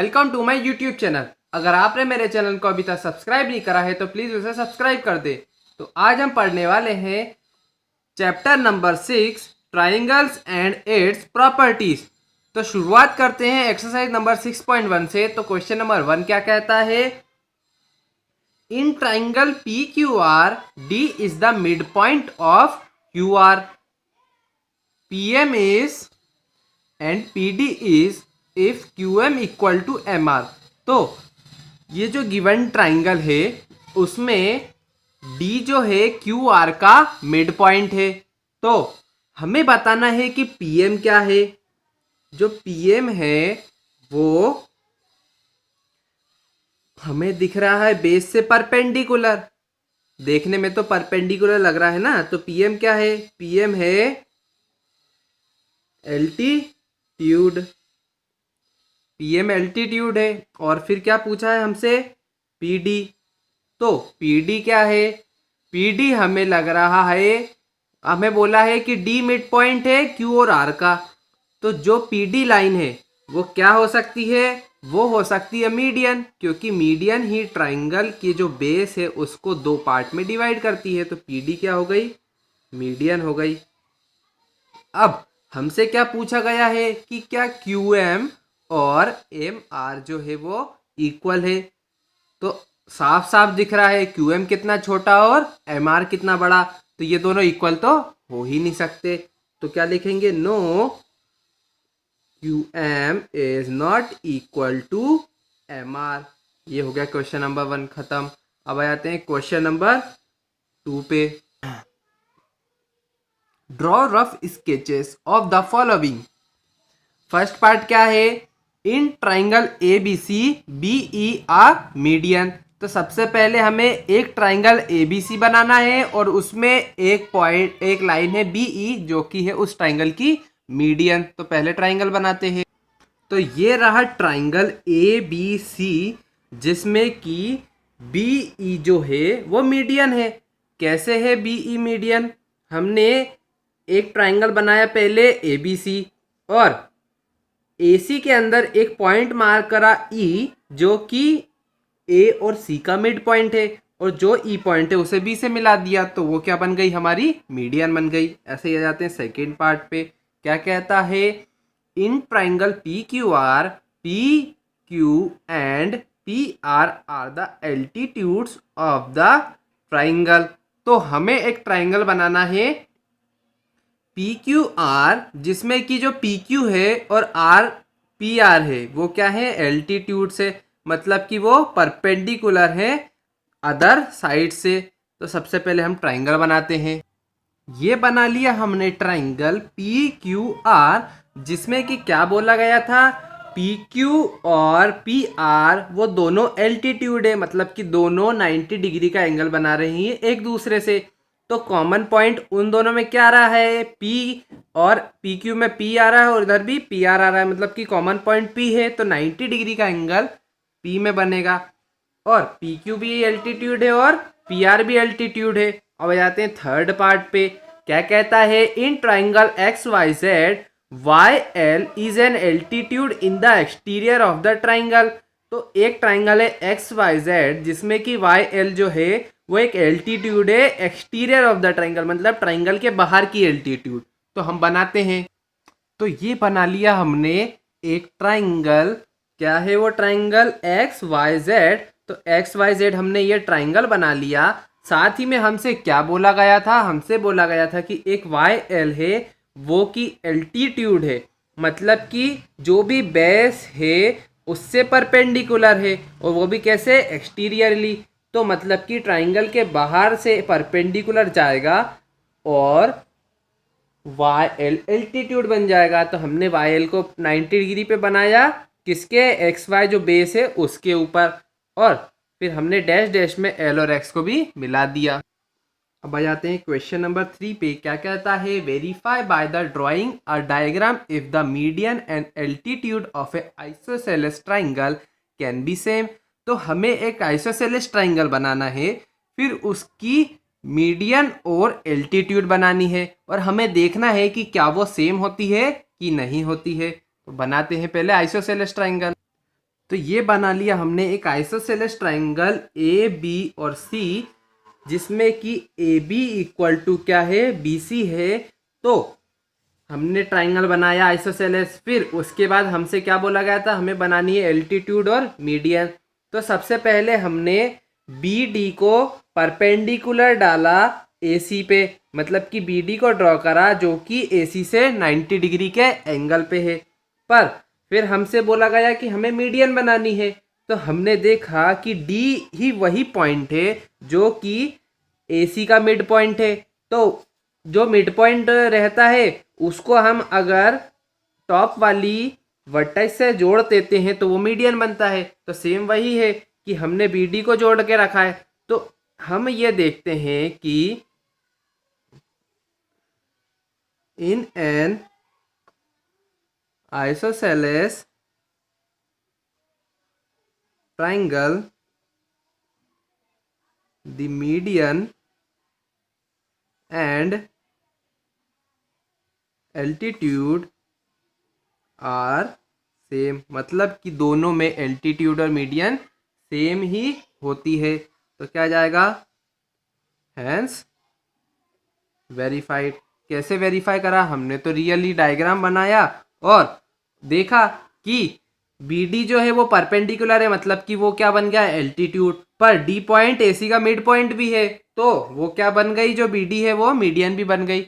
Welcome to my YouTube channel. अगर आपने मेरे चैनल को अभी तक सब्सक्राइब नहीं करा है तो प्लीज़ उसे सब्सक्राइब कर दे। तो आज हम पढ़ने वाले हैं chapter number 6 triangles and its properties. तो शुरुआत करते हैं एक्सरसाइज नंबर 6.1 से। तो क्वेश्चन नंबर 1 क्या कहता है? In triangle P Q R D is the mid point of Q R, P M is and P D is if Q M equal to M R. तो ये जो given triangle है उसमें D जो है क्यू आर का mid point है। तो हमें बताना है कि पी एम क्या है। जो पी एम है वो हमें दिख रहा है बेस से परपेंडिकुलर, देखने में तो परपेंडिकुलर लग रहा है ना। तो पी एम क्या है? पी एम है एल्टीट्यूड, पीएम एल्टीट्यूड है। और फिर क्या पूछा है हमसे? पीडी। तो पीडी क्या है? पीडी हमें लग रहा है, हमें बोला है कि डी मिड पॉइंट है क्यू और आर का। तो जो पीडी लाइन है वो क्या हो सकती है? वो हो सकती है मीडियन, क्योंकि मीडियन ही ट्राइंगल की जो बेस है उसको दो पार्ट में डिवाइड करती है। तो पीडी क्या हो गई? मीडियन हो गई। अब हमसे क्या पूछा गया है कि क्या क्यू एम और एम आर जो है वो इक्वल है। तो साफ साफ दिख रहा है क्यू एम कितना छोटा और एम आर कितना बड़ा। तो ये दोनों इक्वल तो हो ही नहीं सकते। तो क्या लिखेंगे? No Q M is not equal to M R. ये हो गया क्वेश्चन नंबर 1 खत्म। अब आ जाते हैं क्वेश्चन नंबर 2 पे। Draw rough sketches of the following. First part क्या है? In triangle A B C B E are median. तो सबसे पहले हमें एक ट्राइंगल ए बी सी बनाना है और उसमें एक लाइन है बी ई जो कि है उस ट्राइंगल की मीडियन। तो पहले ट्राइंगल बनाते हैं। तो ये रहा ट्राइंगल ए बी सी जिसमें कि बी ई जो है वो मीडियन है। कैसे है बी ई मीडियन? हमने एक ट्राइंगल बनाया पहले ए बी सी और ए सी के अंदर एक पॉइंट मार्क करा ई जो कि ए और सी का मिड पॉइंट है, और जो ई पॉइंट है उसे बी से मिला दिया। तो वो क्या बन गई? हमारी मीडियन बन गई। ऐसे ही आ जाते हैं सेकेंड पार्ट पे। क्या कहता है? In triangle P Q and P R the altitudes of the triangle. तो हमें एक ट्राइंगल बनाना है पी क्यू आर जिसमें कि जो पी क्यू है और आर पी आर है वो क्या है? एल्टीट्यूड से, मतलब कि वो परपेंडिकुलर है अदर साइड से। तो सबसे पहले हम ट्राइंगल बनाते हैं। ये बना लिया हमने ट्राइंगल पी क्यू आर जिसमें कि क्या बोला गया था? पी क्यू और पी आर वो दोनों एल्टीट्यूड है, मतलब कि दोनों 90 डिग्री का एंगल बना रही हैं एक दूसरे से। तो कॉमन पॉइंट उन दोनों में क्या आ रहा है? पी, और पी क्यू में पी आ रहा है और इधर भी पी आर आ रहा है, मतलब कि कॉमन पॉइंट पी है। तो 90 डिग्री का एंगल पी में बनेगा। और पी क्यू भी एल्टीट्यूड है और पी आर भी एल्टीट्यूड है। अब आ जाते हैं थर्ड पार्ट पे। क्या कहता है? In triangle X Y Z Y L is an altitude in the exterior of the triangle. तो एक ट्राइंगल है एक्स वाई जेड जिसमें कि वाई एल जो है वो एक एल्टीट्यूड है एक्सटीरियर ऑफ द ट्राइंगल, मतलब ट्राइंगल के बाहर की एल्टीट्यूड। तो हम बनाते हैं। तो ये बना लिया हमने एक ट्राइंगल। क्या है वो ट्राइंगल? X Y Z. तो एक्स वाई जेड हमने ये ट्राइंगल बना लिया। साथ ही में हमसे क्या बोला गया था? हमसे बोला गया था कि एक वाई एल है वो की एल्टीट्यूड है, मतलब कि जो भी बेस है उससे परपेंडिकुलर है, और वो भी कैसे? एक्सटीरियरली। तो मतलब कि ट्राइंगल के बाहर से परपेंडिकुलर जाएगा और वाई एल एल्टीट्यूड बन जाएगा। तो हमने वाई एल को 90 डिग्री पे बनाया, किसके? एक्स वाई जो बेस है उसके ऊपर, और फिर हमने डैश डैश में एल और एक्स को भी मिला दिया। अब आ जाते हैं क्वेश्चन नंबर 3 पे। क्या कहता है? Verify by the drawing a diagram if the median and altitude of A isosceles triangle can be same. तो हमें एक आइसोसेलेस ट्राइंगल बनाना है, फिर उसकी मीडियन और एल्टीट्यूड बनानी है, और हमें देखना है कि क्या वो सेम होती है कि नहीं होती है। तो बनाते हैं पहले आइसोसेलेस ट्राइंगल। तो ये बना लिया हमने एक आइसोसेलेस ट्राइंगल ए बी और सी, जिसमें कि ए बी इक्वल टू क्या है, बी सी है। तो हमने ट्राइंगल बनाया आइसोसेलेस, फिर उसके बाद हमसे क्या बोला गया था, हमें बनानी है एल्टीट्यूड और मीडियन। तो सबसे पहले हमने बी डी को परपेंडिकुलर डाला ए सी पे, मतलब कि बी डी को ड्रॉ करा जो कि ए सी से 90 डिग्री के एंगल पे है। पर फिर हमसे बोला गया कि हमें मीडियन बनानी है, तो हमने देखा कि डी ही वही पॉइंट है जो कि ए सी का मिड पॉइंट है। तो जो मिड पॉइंट रहता है उसको हम अगर टॉप वाली वर्टेक्स से जोड़ देते हैं तो वो मीडियन बनता है। तो सेम वही है कि हमने बी डी को जोड़ के रखा है। तो हम ये देखते हैं कि in an isosceles triangle the median and altitude are same, मतलब कि दोनों में एल्टीट्यूड और मीडियन सेम ही होती है। तो क्या जाएगा, हैंस वेरीफाइड। कैसे वेरीफाई करा, हमने तो रियली डायग्राम बनाया और देखा कि बी डी जो है वो परपेंडिकुलर है, मतलब कि वो क्या बन गया, एल्टीट्यूड। पर डी पॉइंट ए सी का मिड पॉइंट भी है, तो वो क्या बन गई, जो बी डी है वो मीडियन भी बन गई।